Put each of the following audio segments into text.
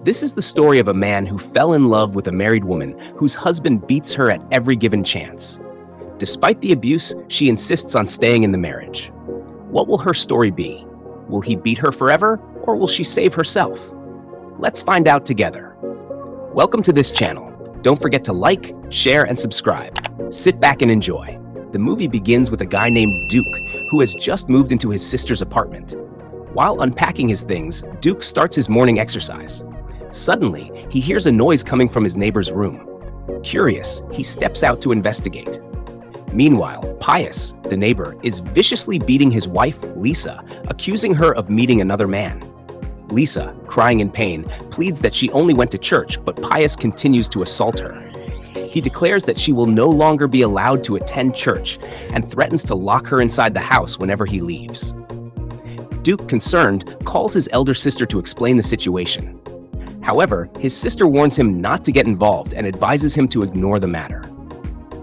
This is the story of a man who fell in love with a married woman whose husband beats her at every given chance. Despite the abuse, she insists on staying in the marriage. What will her story be? Will he beat her forever, or will she save herself? Let's find out together. Welcome to this channel. Don't forget to like, share, and subscribe. Sit back and enjoy. The movie begins with a guy named Duke, who has just moved into his sister's apartment. While unpacking his things, Duke starts his morning exercise. Suddenly, he hears a noise coming from his neighbor's room. Curious, he steps out to investigate. Meanwhile, Pius, the neighbor, is viciously beating his wife, Lisa, accusing her of meeting another man. Lisa, crying in pain, pleads that she only went to church, but Pius continues to assault her. He declares that she will no longer be allowed to attend church and threatens to lock her inside the house whenever he leaves. Duke, concerned, calls his elder sister to explain the situation. However, his sister warns him not to get involved and advises him to ignore the matter.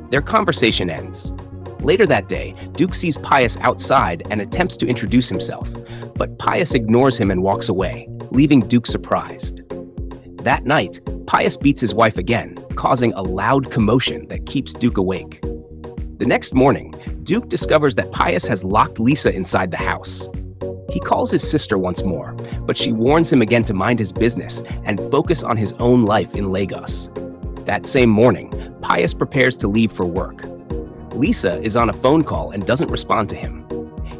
Their conversation ends. Later that day, Duke sees Pius outside and attempts to introduce himself, but Pius ignores him and walks away, leaving Duke surprised. That night, Pius beats his wife again, causing a loud commotion that keeps Duke awake. The next morning, Duke discovers that Pius has locked Lisa inside the house. He calls his sister once more, but she warns him again to mind his business and focus on his own life in Lagos. That same morning, Pius prepares to leave for work. Lisa is on a phone call and doesn't respond to him.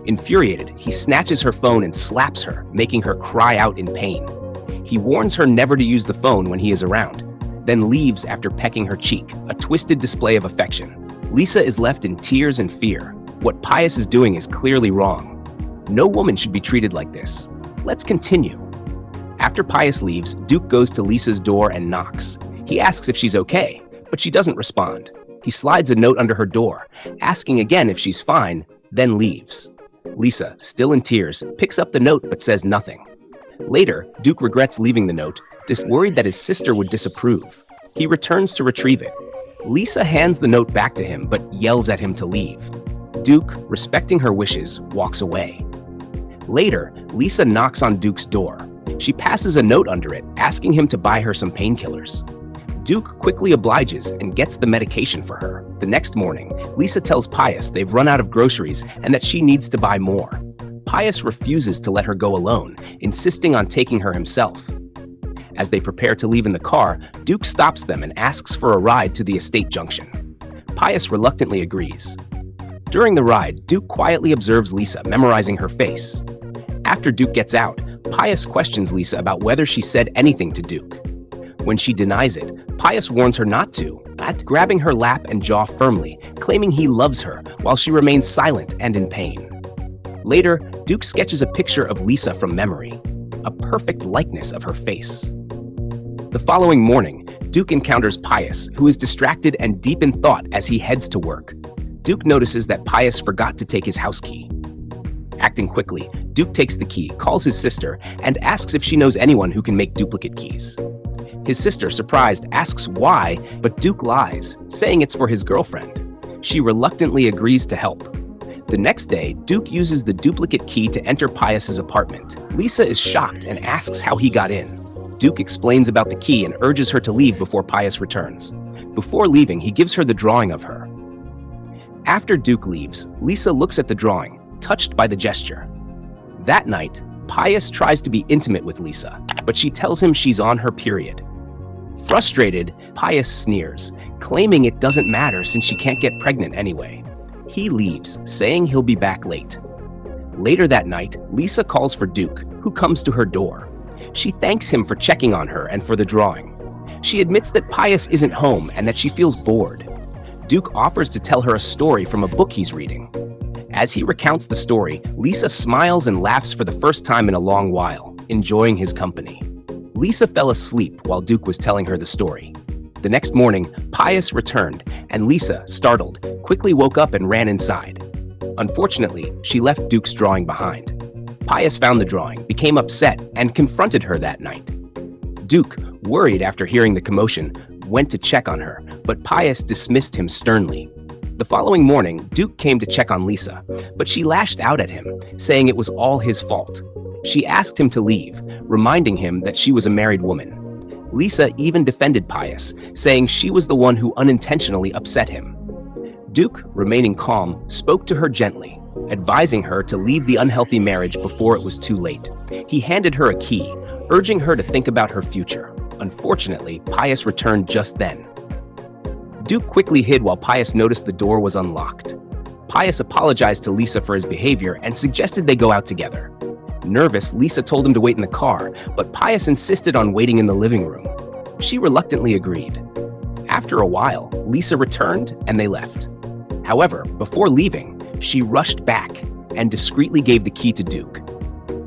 Infuriated, he snatches her phone and slaps her, making her cry out in pain. He warns her never to use the phone when he is around, then leaves after pecking her cheek, a twisted display of affection. Lisa is left in tears and fear. What Pius is doing is clearly wrong. No woman should be treated like this. Let's continue. After Pius leaves, Duke goes to Lisa's door and knocks. He asks if she's okay, but she doesn't respond. He slides a note under her door, asking again if she's fine, then leaves. Lisa, still in tears, picks up the note but says nothing. Later, Duke regrets leaving the note, worried that his sister would disapprove. He returns to retrieve it. Lisa hands the note back to him but yells at him to leave. Duke, respecting her wishes, walks away. Later, Lisa knocks on Duke's door. She passes a note under it, asking him to buy her some painkillers. Duke quickly obliges and gets the medication for her. The next morning, Lisa tells Pius they've run out of groceries and that she needs to buy more. Pius refuses to let her go alone, insisting on taking her himself. As they prepare to leave in the car, Duke stops them and asks for a ride to the estate junction. Pius reluctantly agrees. During the ride, Duke quietly observes Lisa, memorizing her face. After Duke gets out, Pius questions Lisa about whether she said anything to Duke. When she denies it, Pius warns her not to, grabbing her lap and jaw firmly, claiming he loves her while she remains silent and in pain. Later, Duke sketches a picture of Lisa from memory, a perfect likeness of her face. The following morning, Duke encounters Pius, who is distracted and deep in thought as he heads to work. Duke notices that Pius forgot to take his house key. Acting quickly, Duke takes the key, calls his sister, and asks if she knows anyone who can make duplicate keys. His sister, surprised, asks why, but Duke lies, saying it's for his girlfriend. She reluctantly agrees to help. The next day, Duke uses the duplicate key to enter Pius's apartment. Lisa is shocked and asks how he got in. Duke explains about the key and urges her to leave before Pius returns. Before leaving, he gives her the drawing of her. After Duke leaves, Lisa looks at the drawing, touched by the gesture. That night, Pius tries to be intimate with Lisa, but she tells him she's on her period. Frustrated, Pius sneers, claiming it doesn't matter since she can't get pregnant anyway. He leaves, saying he'll be back late. Later that night, Lisa calls for Duke, who comes to her door. She thanks him for checking on her and for the drawing. She admits that Pius isn't home and that she feels bored. Duke offers to tell her a story from a book he's reading. As he recounts the story, Lisa smiles and laughs for the first time in a long while, enjoying his company. Lisa fell asleep while Duke was telling her the story. The next morning, Pius returned, and Lisa, startled, quickly woke up and ran inside. Unfortunately, she left Duke's drawing behind. Pius found the drawing, became upset, and confronted her that night. Duke, worried after hearing the commotion, went to check on her, but Pius dismissed him sternly. The following morning, Duke came to check on Lisa, but she lashed out at him, saying it was all his fault. She asked him to leave, reminding him that she was a married woman. Lisa even defended Pius, saying she was the one who unintentionally upset him. Duke, remaining calm, spoke to her gently, advising her to leave the unhealthy marriage before it was too late. He handed her a key, urging her to think about her future. Unfortunately, Pius returned just then. Duke quickly hid while Pius noticed the door was unlocked. Pius apologized to Lisa for his behavior and suggested they go out together. Nervous, Lisa told him to wait in the car, but Pius insisted on waiting in the living room. She reluctantly agreed. After a while, Lisa returned and they left. However, before leaving, she rushed back and discreetly gave the key to Duke.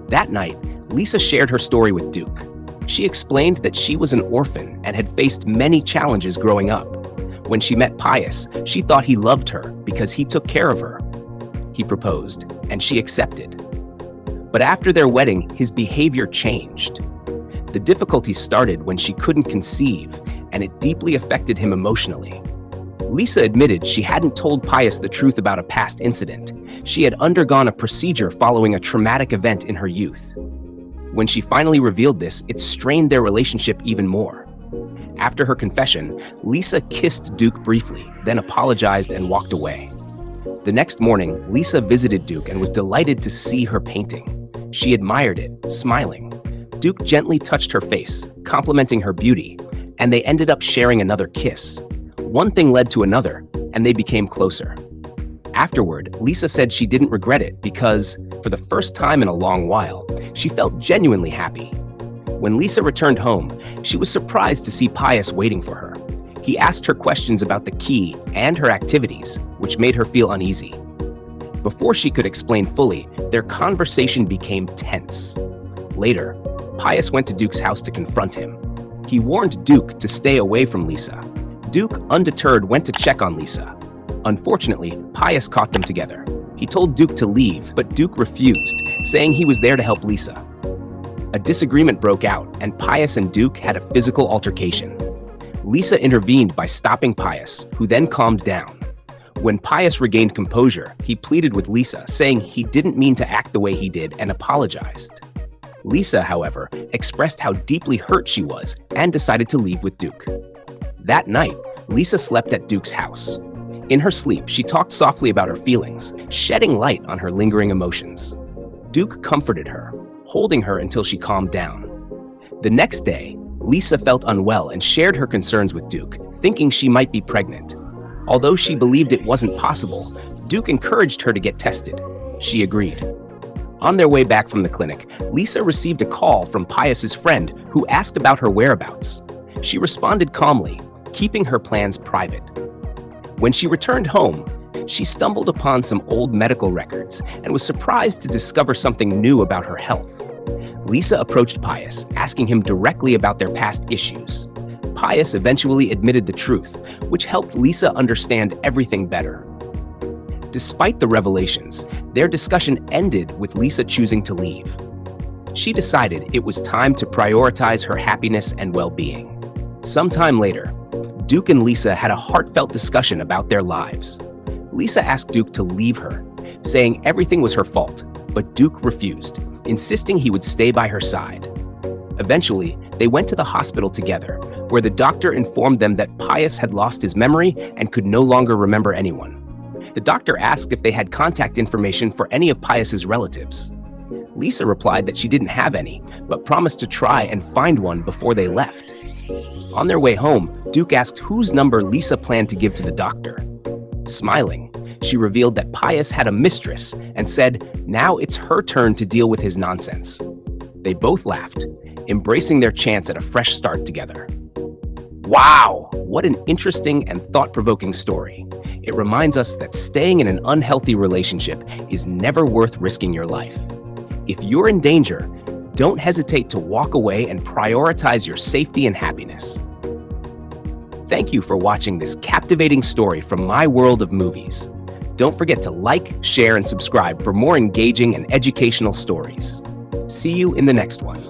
That night, Lisa shared her story with Duke. She explained that she was an orphan and had faced many challenges growing up. When she met Pius, she thought he loved her because he took care of her. He proposed, and she accepted. But after their wedding, his behavior changed. The difficulties started when she couldn't conceive, and it deeply affected him emotionally. Lisa admitted she hadn't told Pius the truth about a past incident. She had undergone a procedure following a traumatic event in her youth. When she finally revealed this, it strained their relationship even more. After her confession, Lisa kissed Duke briefly, then apologized and walked away. The next morning, Lisa visited Duke and was delighted to see her painting. She admired it, smiling. Duke gently touched her face, complimenting her beauty, and they ended up sharing another kiss. One thing led to another, and they became closer. Afterward, Lisa said she didn't regret it because, for the first time in a long while, she felt genuinely happy. When Lisa returned home, she was surprised to see Pius waiting for her. He asked her questions about the key and her activities, which made her feel uneasy. Before she could explain fully, their conversation became tense. Later, Pius went to Duke's house to confront him. He warned Duke to stay away from Lisa. Duke, undeterred, went to check on Lisa. Unfortunately, Pius caught them together. He told Duke to leave, but Duke refused, saying he was there to help Lisa. A disagreement broke out, and Pius and Duke had a physical altercation. Lisa intervened by stopping Pius, who then calmed down. When Pius regained composure, he pleaded with Lisa, saying he didn't mean to act the way he did and apologized. Lisa, however, expressed how deeply hurt she was and decided to leave with Duke. That night, Lisa slept at Duke's house. In her sleep, she talked softly about her feelings, shedding light on her lingering emotions. Duke comforted her, holding her until she calmed down. The next day, Lisa felt unwell and shared her concerns with Duke, thinking she might be pregnant. Although she believed it wasn't possible, Duke encouraged her to get tested. She agreed. On their way back from the clinic, Lisa received a call from Pius's friend who asked about her whereabouts. She responded calmly, keeping her plans private. When she returned home, she stumbled upon some old medical records and was surprised to discover something new about her health. Lisa approached Pius, asking him directly about their past issues. Pius eventually admitted the truth, which helped Lisa understand everything better. Despite the revelations, their discussion ended with Lisa choosing to leave. She decided it was time to prioritize her happiness and well-being. Sometime later, Duke and Lisa had a heartfelt discussion about their lives. Lisa asked Duke to leave her, saying everything was her fault, but Duke refused, insisting he would stay by her side. Eventually, they went to the hospital together, where the doctor informed them that Pius had lost his memory and could no longer remember anyone. The doctor asked if they had contact information for any of Pius's relatives. Lisa replied that she didn't have any, but promised to try and find one before they left. On their way home, Duke asked whose number Lisa planned to give to the doctor. Smiling, she revealed that Pius had a mistress and said, now it's her turn to deal with his nonsense. They both laughed, embracing their chance at a fresh start together. Wow! What an interesting and thought-provoking story. It reminds us that staying in an unhealthy relationship is never worth risking your life. If you're in danger, don't hesitate to walk away and prioritize your safety and happiness. Thank you for watching this captivating story from my world of movies. Don't forget to like, share, and subscribe for more engaging and educational stories. See you in the next one.